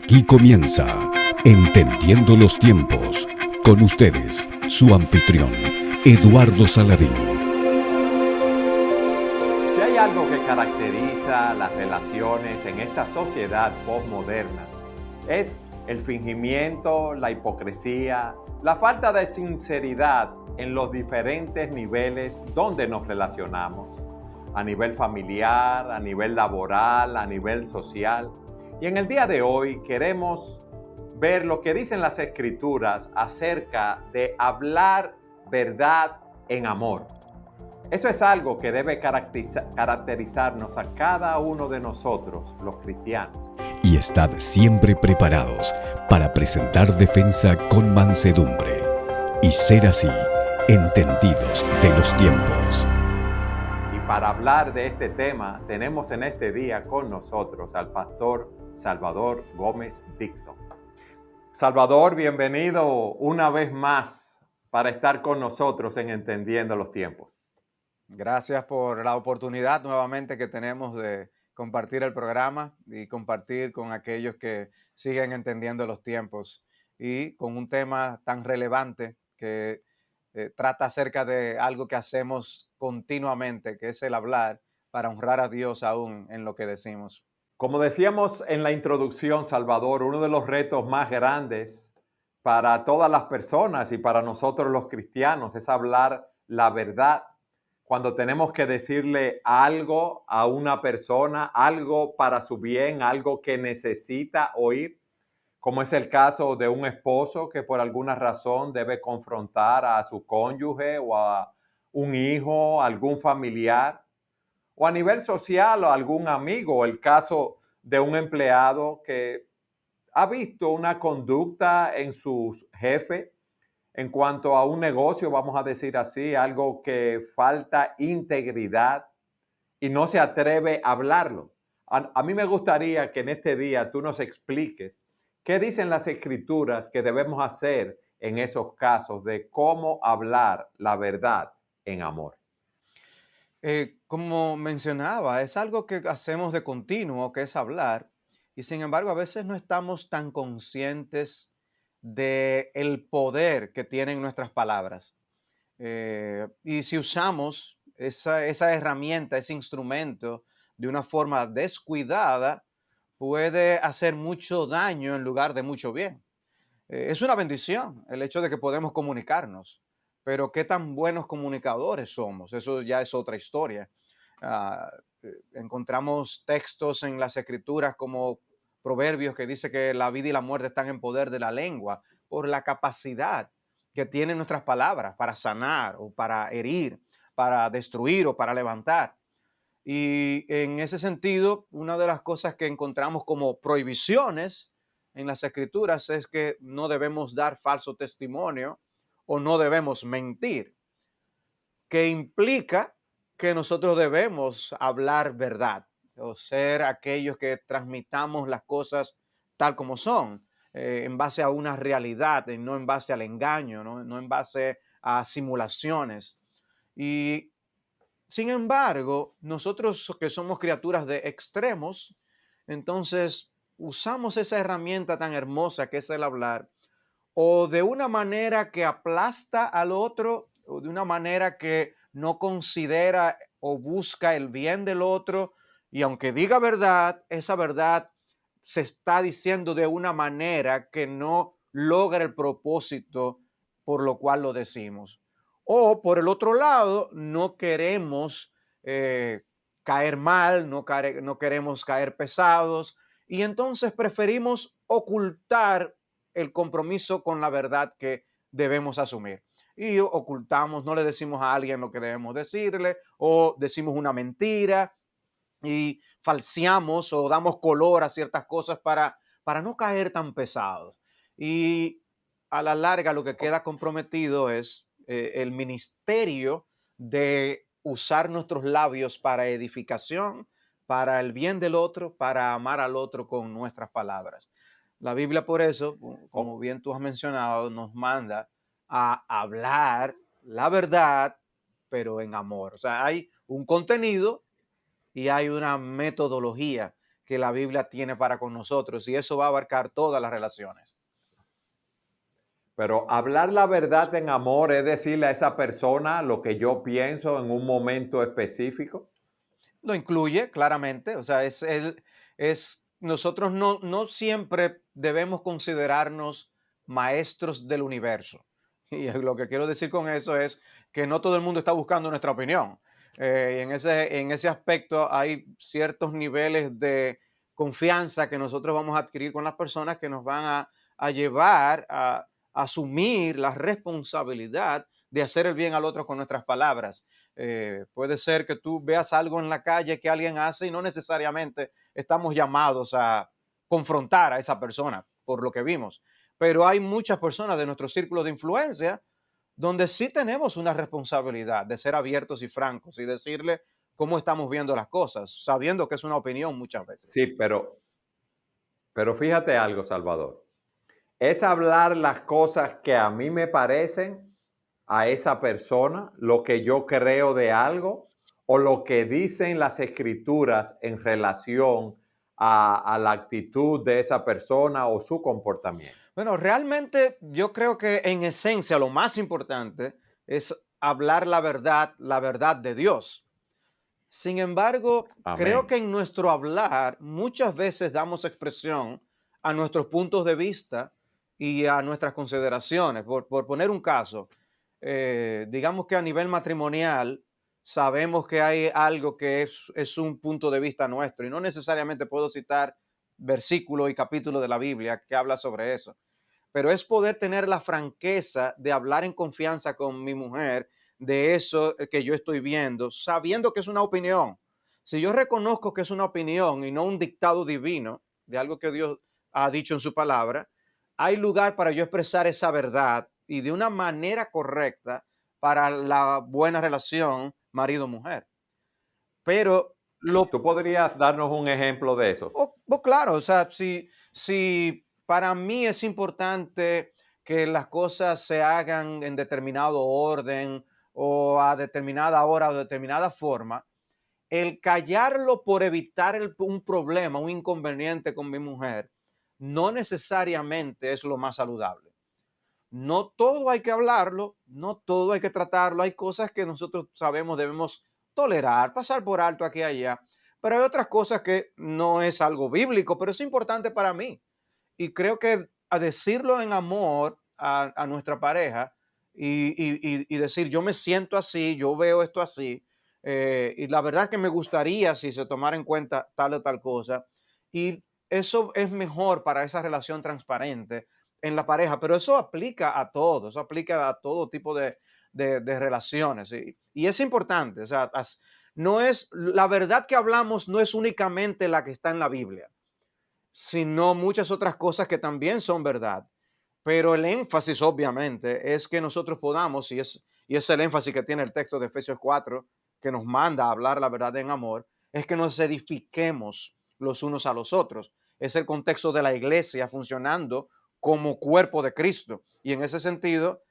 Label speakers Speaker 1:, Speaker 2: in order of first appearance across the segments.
Speaker 1: Aquí comienza Entendiendo los Tiempos. Con ustedes, su anfitrión, Eduardo Saladín.
Speaker 2: Si hay algo que caracteriza las relaciones en esta sociedad postmoderna, es el fingimiento, la hipocresía, la falta de sinceridad en los diferentes niveles donde nos relacionamos, a nivel familiar, a nivel laboral, a nivel social. Y en el día de hoy queremos ver lo que dicen las Escrituras acerca de hablar verdad en amor. Eso es algo que debe caracterizarnos a cada uno de nosotros, los cristianos.
Speaker 1: Y estad siempre preparados para presentar defensa con mansedumbre y ser así entendidos de los tiempos.
Speaker 2: Y para hablar de este tema, tenemos en este día con nosotros al pastor Salvador Gómez Dixon. Salvador, bienvenido una vez más para estar con nosotros en Entendiendo los Tiempos.
Speaker 3: Gracias por la oportunidad nuevamente que tenemos de compartir el programa y compartir con aquellos que siguen entendiendo los tiempos y con un tema tan relevante que trata acerca de algo que hacemos continuamente, que es el hablar para honrar a Dios aún en lo que decimos.
Speaker 2: Como decíamos en la introducción, Salvador, uno de los retos más grandes para todas las personas y para nosotros los cristianos es hablar la verdad. Cuando tenemos que decirle algo a una persona, algo para su bien, algo que necesita oír, como es el caso de un esposo que por alguna razón debe confrontar a su cónyuge o a un hijo, algún familiar, o a nivel social o algún amigo, el caso de un empleado que ha visto una conducta en su jefe en cuanto a un negocio, vamos a decir así, algo que falta integridad y no se atreve a hablarlo. A mí me gustaría que en este día tú nos expliques qué dicen las Escrituras que debemos hacer en esos casos de cómo hablar la verdad en amor.
Speaker 3: Como mencionaba, es algo que hacemos de continuo, que es hablar, y sin embargo a veces no estamos tan conscientes de el poder que tienen nuestras palabras. Y si usamos esa herramienta, ese instrumento de una forma descuidada, puede hacer mucho daño en lugar de mucho bien. Es una bendición el hecho de que podemos comunicarnos, pero qué tan buenos comunicadores somos, eso ya es otra historia. Ah, Encontramos textos en las escrituras como Proverbios que dice que la vida y la muerte están en poder de la lengua por la capacidad que tienen nuestras palabras para sanar o para herir, para destruir o para levantar. Y en ese sentido, una de las cosas que encontramos como prohibiciones en las escrituras es que no debemos dar falso testimonio o no debemos mentir, que implica que nosotros debemos hablar verdad o ser aquellos que transmitamos las cosas tal como son, en base a una realidad y no en base al engaño, no en base a simulaciones. Y sin embargo, nosotros que somos criaturas de extremos, entonces usamos esa herramienta tan hermosa que es el hablar, o de una manera que aplasta al otro, o de una manera que no considera o busca el bien del otro, y aunque diga verdad, esa verdad se está diciendo de una manera que no logra el propósito por lo cual lo decimos. O por el otro lado, no queremos caer mal, no queremos caer pesados, y entonces preferimos ocultar el compromiso con la verdad que debemos asumir. Y ocultamos, no le decimos a alguien lo que debemos decirle, o decimos una mentira y falseamos o damos color a ciertas cosas para no caer tan pesados. Y a la larga lo que queda comprometido es el ministerio de usar nuestros labios para edificación, para el bien del otro, para amar al otro con nuestras palabras. La Biblia por eso, como bien tú has mencionado, nos manda a hablar la verdad, pero en amor. O sea, hay un contenido y hay una metodología que la Biblia tiene para con nosotros y eso va a abarcar todas las relaciones.
Speaker 2: Pero hablar la verdad en amor es decirle a esa persona lo que yo pienso en un momento específico.
Speaker 3: Lo incluye claramente, o sea, nosotros no siempre debemos considerarnos maestros del universo. Y lo que quiero decir con eso es que no todo el mundo está buscando nuestra opinión. Y en ese aspecto hay ciertos niveles de confianza que nosotros vamos a adquirir con las personas que nos van a llevar a asumir la responsabilidad de hacer el bien al otro con nuestras palabras. Puede ser que tú veas algo en la calle que alguien hace y no necesariamente estamos llamados a confrontar a esa persona por lo que vimos, pero hay muchas personas de nuestro círculo de influencia donde sí tenemos una responsabilidad de ser abiertos y francos y decirle cómo estamos viendo las cosas, sabiendo que es una opinión muchas veces.
Speaker 2: Sí, pero fíjate algo, Salvador. Es hablar las cosas que a mí me parecen a esa persona, lo que yo creo de algo o lo que dicen las escrituras en relación a la actitud de esa persona o su comportamiento.
Speaker 3: Bueno, realmente yo creo que en esencia lo más importante es hablar la verdad de Dios. Sin embargo, creo
Speaker 2: Amén.
Speaker 3: que en nuestro hablar muchas veces damos expresión a nuestros puntos de vista y a nuestras consideraciones. Por poner un caso, digamos que a nivel matrimonial sabemos que hay algo que es un punto de vista nuestro y no necesariamente puedo citar versículo y capítulo de la Biblia que habla sobre eso, pero es poder tener la franqueza de hablar en confianza con mi mujer de eso que yo estoy viendo, sabiendo que es una opinión. Si yo reconozco que es una opinión y no un dictado divino de algo que Dios ha dicho en su palabra, hay lugar para yo expresar esa verdad y de una manera correcta para la buena relación marido-mujer. Pero lo
Speaker 2: ¿Tú podrías darnos un ejemplo de eso?
Speaker 3: claro, o sea, si para mí es importante que las cosas se hagan en determinado orden o a determinada hora o determinada forma, el callarlo por evitar un problema, un inconveniente con mi mujer, no necesariamente es lo más saludable. No todo hay que hablarlo, no todo hay que tratarlo. Hay cosas que nosotros sabemos debemos tolerar, pasar por alto aquí y allá, pero hay otras cosas que no es algo bíblico, pero es importante para mí. Y creo que a decirlo en amor a nuestra pareja y decir, yo me siento así, yo veo esto así, y la verdad que me gustaría si se tomara en cuenta tal o tal cosa, y eso es mejor para esa relación transparente en la pareja, pero eso aplica a todo, eso aplica a todo tipo de relaciones, y es importante, o sea, no es, la verdad que hablamos no es únicamente la que está en la Biblia, sino muchas otras cosas que también son verdad. Pero el énfasis, obviamente, es que nosotros podamos, y es el énfasis que tiene el texto de Efesios 4, que nos manda a hablar la verdad en amor, es que nos edifiquemos los unos a los otros. Es el contexto de la iglesia funcionando como cuerpo de Cristo. Y en ese sentido,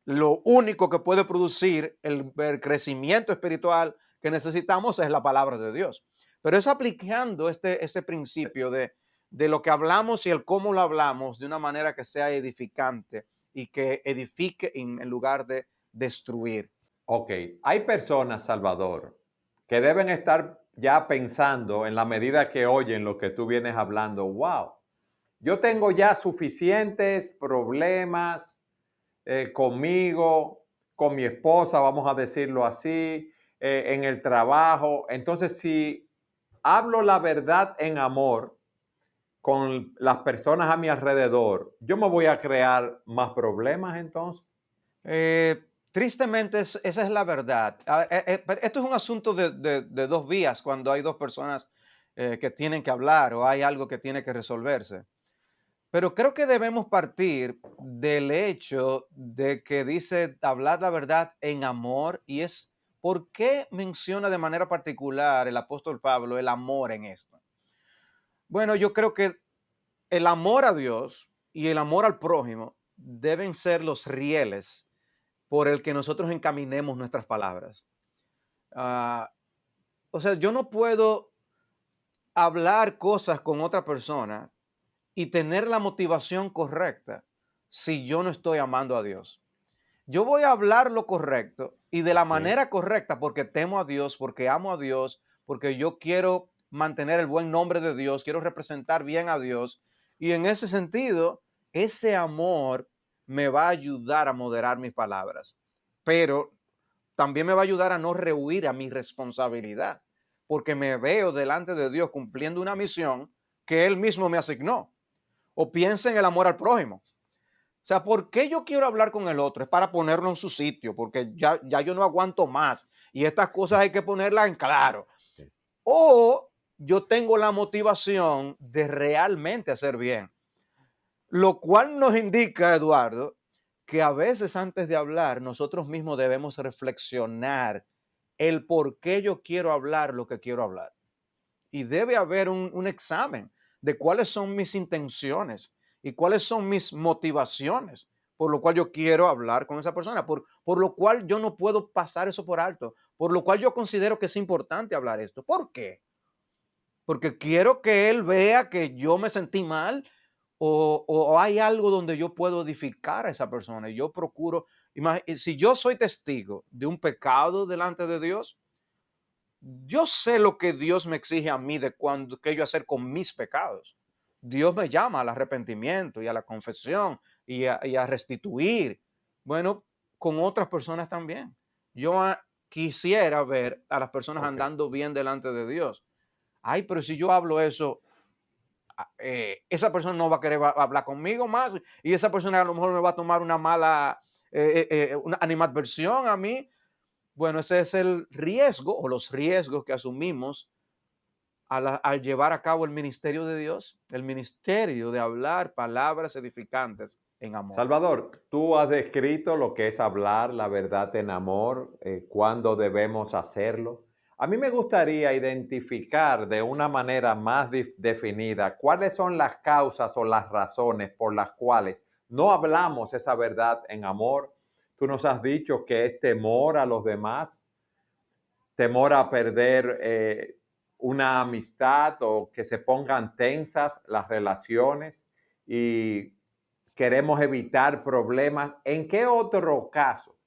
Speaker 3: lo único que puede producir el crecimiento espiritual que necesitamos es la palabra de Dios. Pero es aplicando este principio de lo que hablamos y el cómo lo hablamos de una manera que sea edificante y que edifique en lugar de destruir.
Speaker 2: Ok, hay personas, Salvador, que deben estar ya pensando en la medida que oyen lo que tú vienes hablando. Wow, yo tengo ya suficientes problemas conmigo, con mi esposa, vamos a decirlo así, en el trabajo. Entonces, si hablo la verdad en amor con las personas a mi alrededor, yo me voy a crear más problemas entonces.
Speaker 3: Tristemente, esa es la verdad. Pero esto es un asunto de dos vías cuando hay dos personas que tienen que hablar o hay algo que tiene que resolverse. Pero creo que debemos partir del hecho de que dice hablar la verdad en amor y es por qué menciona de manera particular el apóstol Pablo el amor en esto. Bueno, yo creo que el amor a Dios y el amor al prójimo deben ser los rieles por el que nosotros encaminemos nuestras palabras. Ah, o sea, yo no puedo hablar cosas con otra persona y tener la motivación correcta si yo no estoy amando a Dios? Yo voy a hablar lo correcto y de la
Speaker 2: Sí.
Speaker 3: manera correcta porque temo a Dios, porque amo a Dios, porque yo quiero mantener el buen nombre de Dios, quiero representar bien a Dios. Y en ese sentido, ese amor me va a ayudar a moderar mis palabras, pero también me va a ayudar a no rehuir a mi responsabilidad, porque me veo delante de Dios cumpliendo una misión que Él mismo me asignó. O piensa en el amor al prójimo. O sea, ¿por qué yo quiero hablar con el otro? Es para ponerlo en su sitio, porque ya yo no aguanto más y estas cosas hay que ponerlas en claro.
Speaker 2: Sí.
Speaker 3: O yo tengo la motivación de realmente hacer bien, lo cual nos indica, Eduardo, que a veces antes de hablar nosotros mismos debemos reflexionar el por qué yo quiero hablar lo que quiero hablar. Y debe haber un examen de cuáles son mis intenciones y cuáles son mis motivaciones, por lo cual yo quiero hablar con esa persona, por lo cual yo no puedo pasar eso por alto, por lo cual yo considero que es importante hablar esto. ¿Por qué? Porque quiero que él vea que yo me sentí mal o hay algo donde yo puedo edificar a esa persona. Y yo procuro, si yo soy testigo de un pecado delante de Dios, yo sé lo que Dios me exige a mí de cuando qué yo hacer con mis pecados. Dios me llama al arrepentimiento y a la confesión y a restituir. Bueno, con otras personas también. Yo quisiera ver a las personas
Speaker 2: Ok.
Speaker 3: andando bien delante de Dios. Ay, pero si yo hablo eso, esa persona no va a querer hablar conmigo más y esa persona a lo mejor me va a tomar una mala, una animadversión a mí. Bueno, ese es el riesgo o los riesgos que asumimos al llevar a cabo el ministerio de Dios, el ministerio de hablar palabras edificantes en amor.
Speaker 2: Salvador, tú has descrito lo que es hablar la verdad en amor, cuándo debemos hacerlo. A mí me gustaría identificar de una manera más definida cuáles son las causas o las razones por las cuales no hablamos esa verdad en amor. Tú nos has dicho que es temor a los demás, temor a perder una amistad o que se pongan tensas las relaciones y queremos evitar problemas. ¿En qué otro caso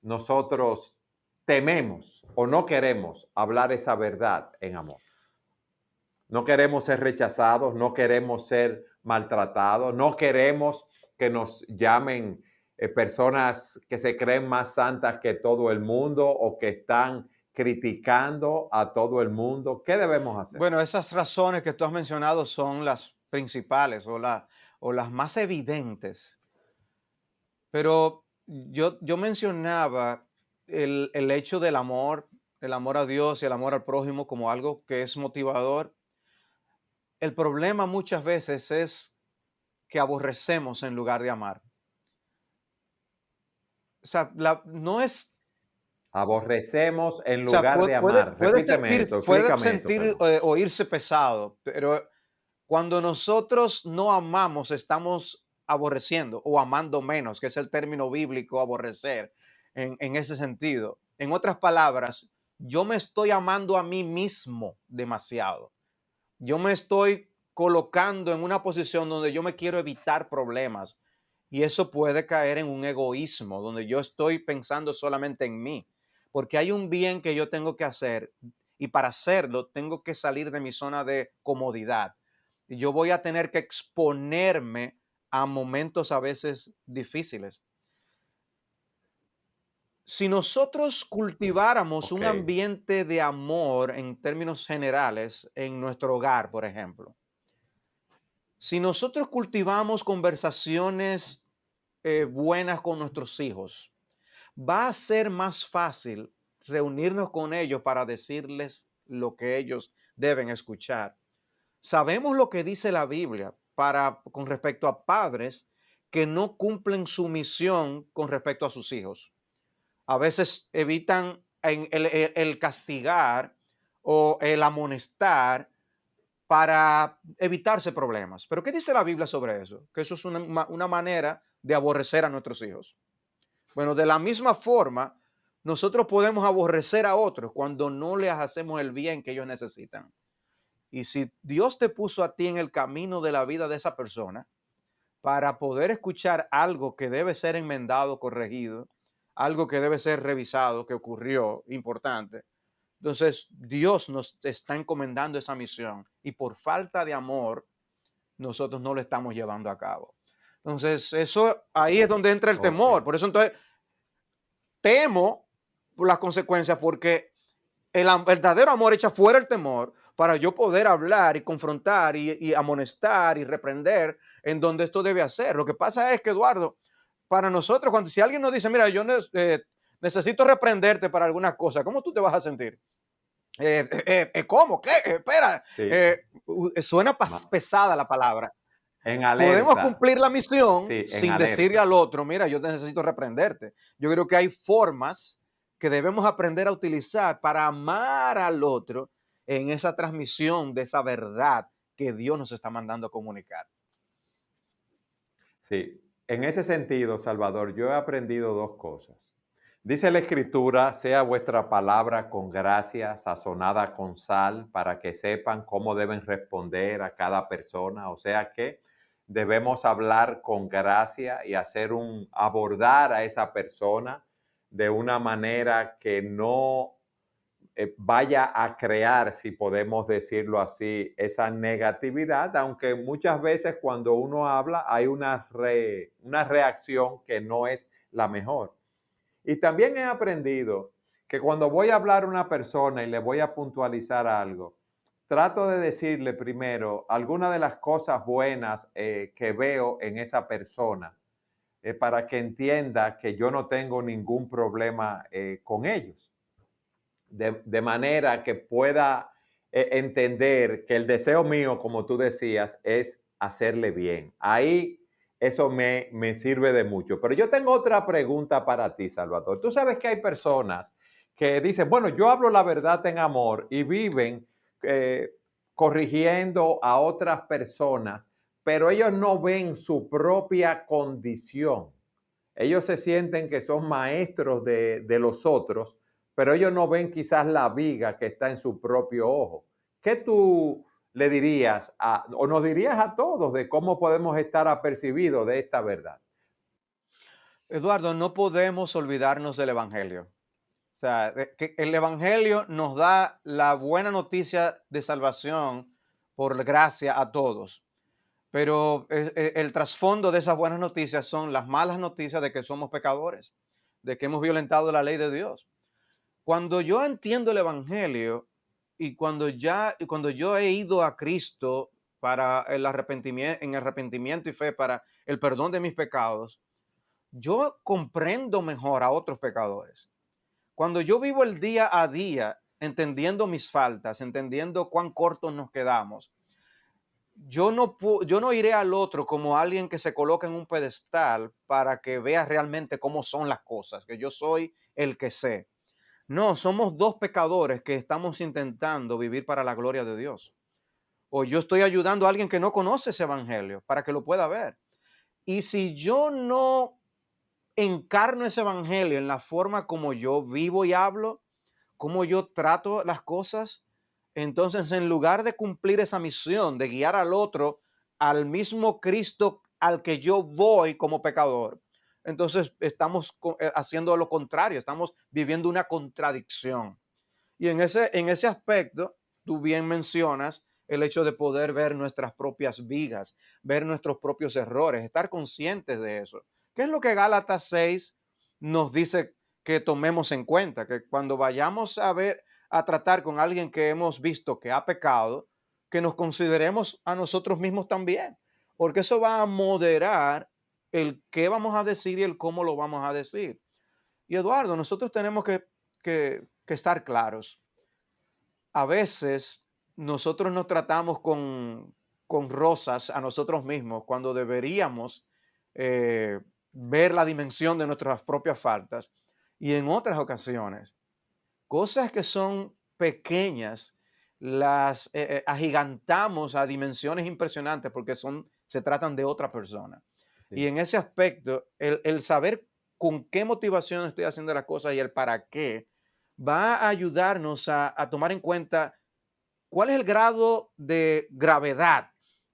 Speaker 2: nosotros tememos o no queremos hablar esa verdad en amor? No queremos ser rechazados, no queremos ser maltratados, no queremos que nos llamen personas que se creen más santas que todo el mundo o que están criticando a todo el mundo. ¿Qué debemos hacer?
Speaker 3: Bueno, esas razones que tú has mencionado son las principales o las más evidentes, pero yo mencionaba el hecho del amor, el amor a Dios y el amor al prójimo como algo que es motivador. El problema muchas veces es que aborrecemos en lugar de amar. O sea, no es,
Speaker 2: Aborrecemos en
Speaker 3: o sea,
Speaker 2: lugar de amar. Repíteme eso,
Speaker 3: puede
Speaker 2: explícame eso,
Speaker 3: sentir
Speaker 2: perdón.
Speaker 3: oírse pesado, pero cuando nosotros no amamos, estamos aborreciendo o amando menos, que es el término bíblico aborrecer en ese sentido. En otras palabras, yo me estoy amando a mí mismo demasiado. Yo me estoy colocando en una posición donde yo me quiero evitar problemas y eso puede caer en un egoísmo, donde yo estoy pensando solamente en mí, porque hay un bien que yo tengo que hacer y para hacerlo tengo que salir de mi zona de comodidad. Y yo voy a tener que exponerme a momentos a veces difíciles. Si nosotros cultiváramos
Speaker 2: Ok,
Speaker 3: un ambiente de amor en términos generales en nuestro hogar, por ejemplo, si nosotros cultivamos conversaciones buenas con nuestros hijos, va a ser más fácil reunirnos con ellos para decirles lo que ellos deben escuchar. Sabemos lo que dice la Biblia con respecto a padres que no cumplen su misión con respecto a sus hijos. A veces evitan el castigar o el amonestar para evitarse problemas. Pero ¿qué dice la Biblia sobre eso? Que eso es una manera de aborrecer a nuestros hijos. Bueno, de la misma forma, nosotros podemos aborrecer a otros cuando no les hacemos el bien que ellos necesitan. Y si Dios te puso a ti en el camino de la vida de esa persona, para poder escuchar algo que debe ser enmendado, corregido, algo que debe ser revisado, que ocurrió, importante. Entonces, Dios nos está encomendando esa misión y por falta de amor, nosotros no lo estamos llevando a cabo. Entonces, eso ahí es donde entra el
Speaker 2: Ok,
Speaker 3: temor. Por eso entonces temo por las consecuencias porque el verdadero amor echa fuera el temor para yo poder hablar y confrontar y amonestar y reprender en donde esto debe hacer. Lo que pasa es que, Eduardo, para nosotros, cuando si alguien nos dice, mira, yo necesito reprenderte para alguna cosa, ¿cómo tú te vas a sentir? ¿Cómo? ¿Qué? Espera.
Speaker 2: sí,
Speaker 3: Suena
Speaker 2: ma-
Speaker 3: pesada la palabra.
Speaker 2: en
Speaker 3: Podemos
Speaker 2: alerta,
Speaker 3: cumplir la misión
Speaker 2: sí, en
Speaker 3: sin decirle
Speaker 2: alerta.
Speaker 3: al otro, mira, yo te necesito reprenderte. Yo creo que hay formas que debemos aprender a utilizar para amar al otro en esa transmisión de esa verdad que Dios nos está mandando a comunicar.
Speaker 2: Sí, en ese sentido, Salvador, yo he aprendido dos cosas. Dice la Escritura, sea vuestra palabra con gracia, sazonada con sal, para que sepan cómo deben responder a cada persona. O sea que debemos hablar con gracia y abordar a esa persona de una manera que no vaya a crear, si podemos decirlo así, esa negatividad, aunque muchas veces cuando uno habla hay una reacción que no es la mejor. Y también he aprendido que cuando voy a hablar a una persona y le voy a puntualizar algo, trato de decirle primero algunas de las cosas buenas que veo en esa persona para que entienda que yo no tengo ningún problema con ellos de manera que pueda entender que el deseo mío, como tú decías, es hacerle bien. Ahí eso me sirve de mucho. Pero yo tengo otra pregunta para ti, Salvador. Tú sabes que hay personas que dicen, bueno, yo hablo la verdad en amor y viven eh, corrigiendo a otras personas, pero ellos no ven su propia condición. Ellos se sienten que son maestros de los otros, pero ellos no ven quizás la viga que está en su propio ojo. ¿Qué tú le dirías o nos dirías a todos de cómo podemos estar apercibidos de esta verdad?
Speaker 3: Eduardo, no podemos olvidarnos del Evangelio. O sea, que el Evangelio nos da la buena noticia de salvación por gracia a todos. Pero el trasfondo de esas buenas noticias son las malas noticias de que somos pecadores, de que hemos violentado la ley de Dios. Cuando yo entiendo el Evangelio y cuando yo he ido a Cristo para el arrepentimiento, en arrepentimiento y fe para el perdón de mis pecados, yo comprendo mejor a otros pecadores. Cuando yo vivo el día a día entendiendo mis faltas, entendiendo cuán cortos nos quedamos, yo no iré al otro como alguien que se coloca en un pedestal para que vea realmente cómo son las cosas, que yo soy el que sé. No, somos dos pecadores que estamos intentando vivir para la gloria de Dios. O yo estoy ayudando a alguien que no conoce ese evangelio para que lo pueda ver. Y si yo no encarno ese evangelio en la forma como yo vivo y hablo, como yo trato las cosas, entonces en lugar de cumplir esa misión de guiar al otro al mismo Cristo al que yo voy como pecador, entonces estamos haciendo lo contrario, estamos viviendo una contradicción. Y en ese aspecto, tú bien mencionas el hecho de poder ver nuestras propias vigas, ver nuestros propios errores, estar conscientes de eso. ¿Qué es lo que Gálatas 6 nos dice que tomemos en cuenta? Que cuando vayamos a ver, a tratar con alguien que hemos visto que ha pecado, que nos consideremos a nosotros mismos también, porque eso va a moderar el qué vamos a decir y el cómo lo vamos a decir. Y Eduardo, nosotros tenemos que estar claros. A veces nosotros nos tratamos con rosas a nosotros mismos cuando deberíamos ver la dimensión de nuestras propias faltas. Y en otras ocasiones, cosas que son pequeñas, las agigantamos a dimensiones impresionantes porque se tratan de otra persona. Y
Speaker 2: Sí.
Speaker 3: en ese aspecto, el saber con qué motivación estoy haciendo las cosas y el para qué va a ayudarnos a tomar en cuenta ¿cuál es el grado de gravedad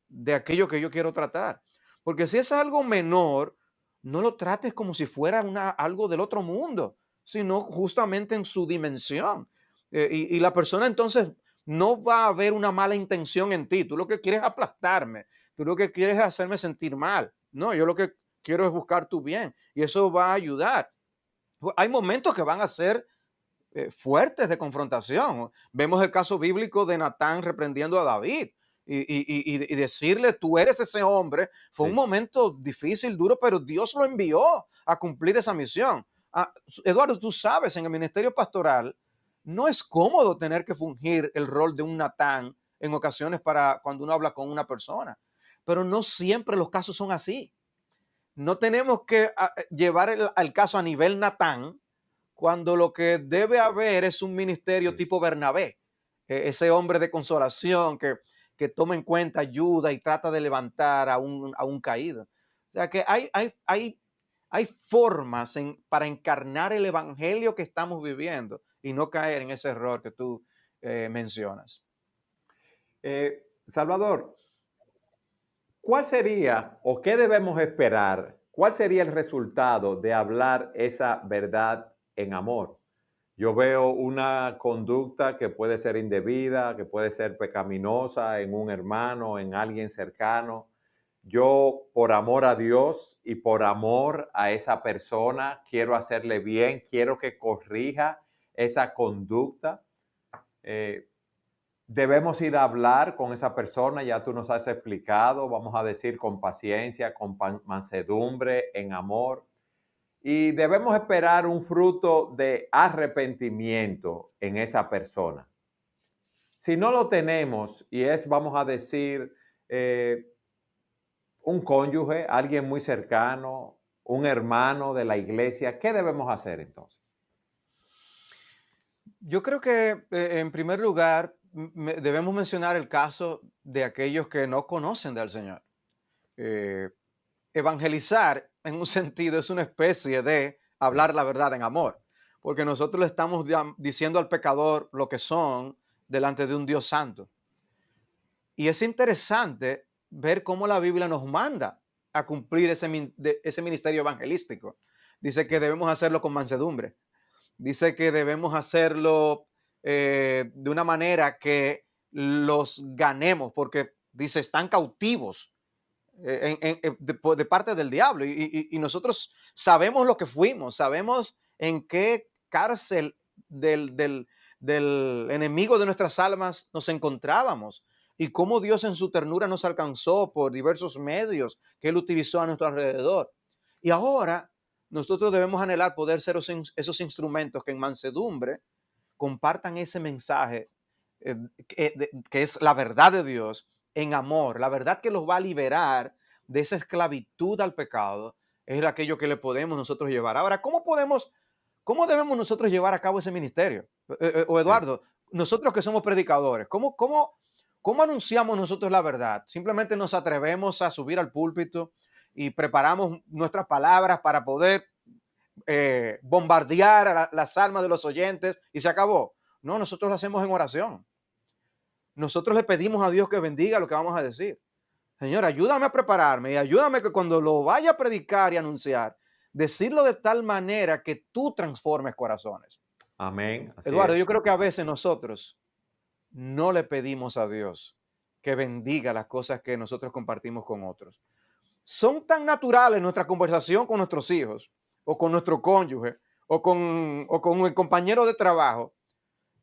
Speaker 3: de aquello que yo quiero tratar? Porque si es algo menor, no lo trates como si fuera algo del otro mundo, sino justamente en su dimensión. Y la persona entonces no va a ver una mala intención en ti. Tú lo que quieres es aplastarme, tú lo que quieres es hacerme sentir mal. No, yo lo que quiero es buscar tu bien y eso va a ayudar. Hay momentos que van a ser fuertes de confrontación. Vemos el caso bíblico de Natán reprendiendo a David y decirle, tú eres ese hombre. Fue un
Speaker 2: Sí.
Speaker 3: momento difícil, duro, pero Dios lo envió a cumplir esa misión. Eduardo, tú sabes, en el ministerio pastoral no es cómodo tener que fungir el rol de un Natán en ocasiones para cuando uno habla con una persona, pero no siempre los casos son así. No tenemos que llevar el caso a nivel Natán, cuando lo que debe haber es un ministerio
Speaker 2: Sí.
Speaker 3: tipo Bernabé, ese hombre de consolación que toma en cuenta, ayuda y trata de levantar a un caído. O sea que hay formas para encarnar el evangelio que estamos viviendo y no caer en ese error que tú mencionas.
Speaker 2: Salvador, ¿cuál sería o qué debemos esperar? ¿Cuál sería el resultado de hablar esa verdad en amor? Yo veo una conducta que puede ser indebida, que puede ser pecaminosa en un hermano, en alguien cercano. Yo, por amor a Dios y por amor a esa persona, quiero hacerle bien, quiero que corrija esa conducta. Eh, Debemos ir a hablar con esa persona, ya tú nos has explicado, vamos a decir con paciencia, con mansedumbre, en amor. Y debemos esperar un fruto de arrepentimiento en esa persona. Si no lo tenemos y es, vamos a decir, eh, un cónyuge, alguien muy cercano, un hermano de la iglesia, ¿qué debemos hacer entonces?
Speaker 3: Yo creo que en primer lugar debemos mencionar el caso de aquellos que no conocen del Señor. Eh, Evangelizar en un sentido es una especie de
Speaker 2: Sí,
Speaker 3: hablar la verdad en amor, porque nosotros le estamos diciendo al pecador lo que son delante de un Dios santo. Y es interesante ver cómo la Biblia nos manda a cumplir ese ministerio evangelístico. Dice que debemos hacerlo con mansedumbre. Dice que debemos hacerlo de una manera que los ganemos, porque dice, están cautivos de parte del diablo. Y nosotros sabemos lo que fuimos, sabemos en qué cárcel del enemigo de nuestras almas nos encontrábamos y cómo Dios en su ternura nos alcanzó por diversos medios que Él utilizó a nuestro alrededor. Y ahora nosotros debemos anhelar poder ser esos instrumentos que en mansedumbre compartan ese mensaje que es la verdad de Dios en amor, la verdad que los va a liberar de esa esclavitud al pecado, es aquello que le podemos nosotros llevar. Ahora, cómo debemos nosotros llevar a cabo ese ministerio? O
Speaker 2: sí.
Speaker 3: Eduardo, nosotros que somos predicadores, ¿cómo anunciamos nosotros la verdad? Simplemente nos atrevemos a subir al púlpito y preparamos nuestras palabras para poder bombardear a las almas de los oyentes y se acabó. No, nosotros lo hacemos en oración. Nosotros le pedimos a Dios que bendiga lo que vamos a decir. Señor, ayúdame a prepararme y ayúdame que cuando lo vaya a predicar y anunciar, decirlo de tal manera que tú transformes corazones.
Speaker 2: Amén, así
Speaker 3: Eduardo,
Speaker 2: es.
Speaker 3: yo creo que a veces nosotros no le pedimos a Dios que bendiga las cosas que nosotros compartimos con otros. Son tan naturales nuestra conversación con nuestros hijos o con nuestro cónyuge o con el compañero de trabajo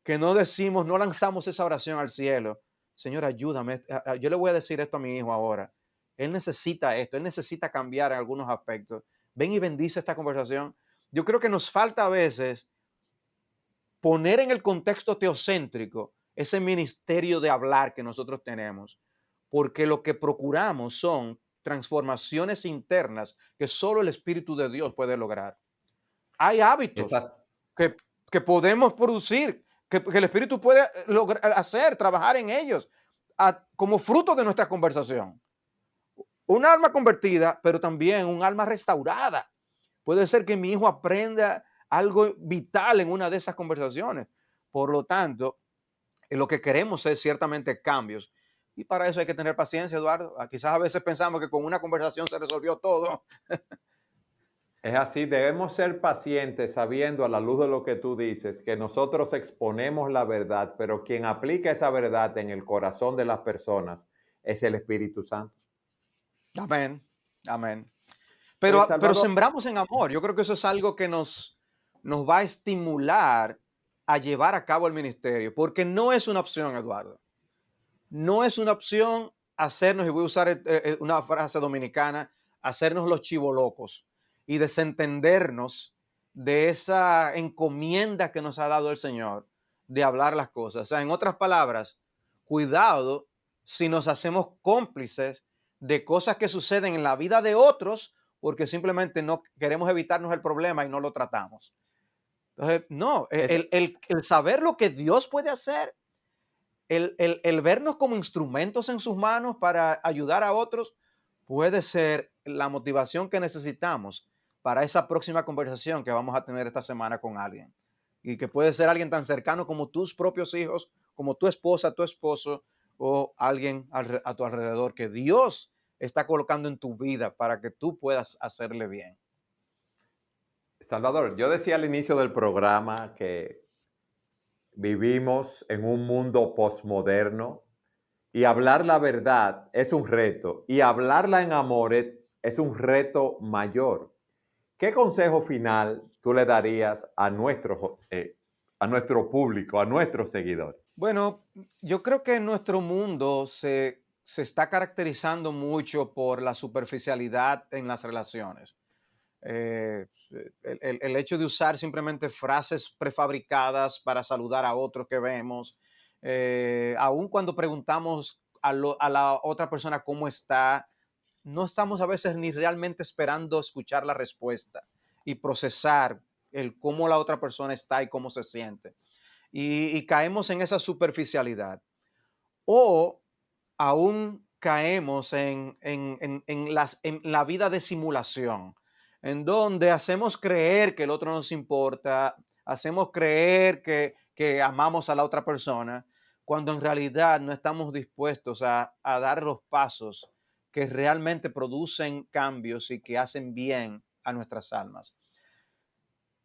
Speaker 3: que no decimos, no lanzamos esa oración al cielo. Señor, ayúdame. Yo le voy a decir esto a mi hijo ahora. Él necesita esto, él necesita cambiar en algunos aspectos. Ven y bendice esta conversación. Yo creo que nos falta a veces poner en el contexto teocéntrico ese ministerio de hablar que nosotros tenemos, porque lo que procuramos son transformaciones internas que solo el Espíritu de Dios puede lograr. Hay hábitos
Speaker 2: Esas,
Speaker 3: que, que podemos producir, que el Espíritu puede lograr, hacer, trabajar en ellos, como fruto de nuestra conversación. Un alma convertida, pero también un alma restaurada. Puede ser que mi hijo aprenda algo vital en una de esas conversaciones. Por lo tanto, lo que queremos es ciertamente cambios. Y para eso hay que tener paciencia, Eduardo. Quizás a veces pensamos que con una conversación se resolvió todo.
Speaker 2: Es así, debemos ser pacientes sabiendo a la luz de lo que tú dices que nosotros exponemos la verdad, pero quien aplica esa verdad en el corazón de las personas es el Espíritu Santo.
Speaker 3: Amén, amén.
Speaker 2: Pues
Speaker 3: Pero
Speaker 2: Salvador,
Speaker 3: sembramos en amor. Yo creo que eso es algo que nos va a estimular a llevar a cabo el ministerio, porque no es una opción, Eduardo. No es una opción hacernos, y voy a usar una frase dominicana, hacernos los chivolocos y desentendernos de esa encomienda que nos ha dado el Señor de hablar las cosas. O sea, en otras palabras, cuidado si nos hacemos cómplices de cosas que suceden en la vida de otros porque simplemente no queremos evitarnos el problema y no lo tratamos. Entonces, no,
Speaker 2: es,
Speaker 3: el saber lo que Dios puede hacer, el vernos como instrumentos en sus manos para ayudar a otros, puede ser la motivación que necesitamos para esa próxima conversación que vamos a tener esta semana con alguien. Y que puede ser alguien tan cercano como tus propios hijos, como tu esposa, tu esposo, o alguien a tu alrededor que Dios está colocando en tu vida para que tú puedas hacerle bien.
Speaker 2: Salvador, yo decía al inicio del programa que vivimos en un mundo posmoderno y hablar la verdad es un reto y hablarla en amor es un reto mayor. ¿Qué consejo final tú le darías a nuestro público, a nuestros seguidores?
Speaker 3: Bueno, yo creo que nuestro mundo se está caracterizando mucho por la superficialidad en las relaciones. El hecho de usar simplemente frases prefabricadas para saludar a otros que vemos, aun cuando preguntamos a la otra persona cómo está, no estamos a veces ni realmente esperando escuchar la respuesta y procesar el cómo la otra persona está y cómo se siente. Y caemos en esa superficialidad. O aún caemos en la vida de simulación, en donde hacemos creer que el otro nos importa, hacemos creer que amamos a la otra persona, cuando en realidad no estamos dispuestos a dar los pasos que realmente producen cambios y que hacen bien a nuestras almas.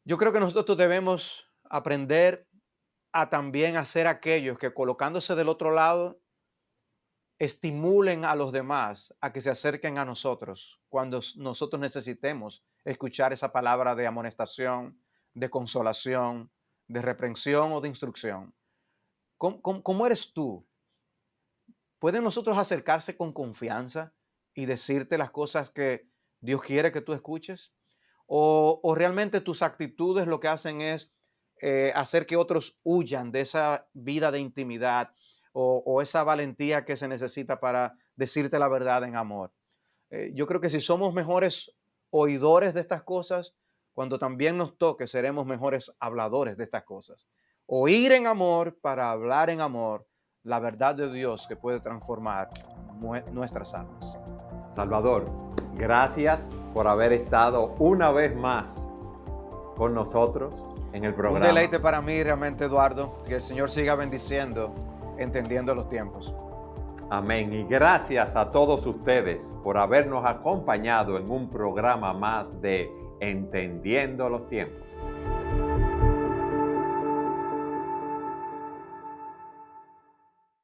Speaker 3: Yo creo que nosotros debemos aprender a también hacer aquellos que colocándose del otro lado estimulen a los demás a que se acerquen a nosotros cuando nosotros necesitemos escuchar esa palabra de amonestación, de consolación, de reprensión o de instrucción. ¿Cómo eres tú? ¿Pueden nosotros acercarse con confianza y decirte las cosas que Dios quiere que tú escuches? ¿O realmente tus actitudes lo que hacen es hacer que otros huyan de esa vida de intimidad o esa valentía que se necesita para decirte la verdad en amor? Yo creo que si somos mejores oidores de estas cosas, cuando también nos toque, seremos mejores habladores de estas cosas. Oír en amor para hablar en amor la verdad de Dios que puede transformar nuestras almas.
Speaker 2: Salvador, gracias por haber estado una vez más con nosotros en el
Speaker 3: Un
Speaker 2: programa.
Speaker 3: deleite para mí realmente, Eduardo. Que el Señor siga bendiciendo, entendiendo los tiempos.
Speaker 2: Amén. Y gracias a todos ustedes por habernos acompañado en un programa más de Entendiendo los Tiempos.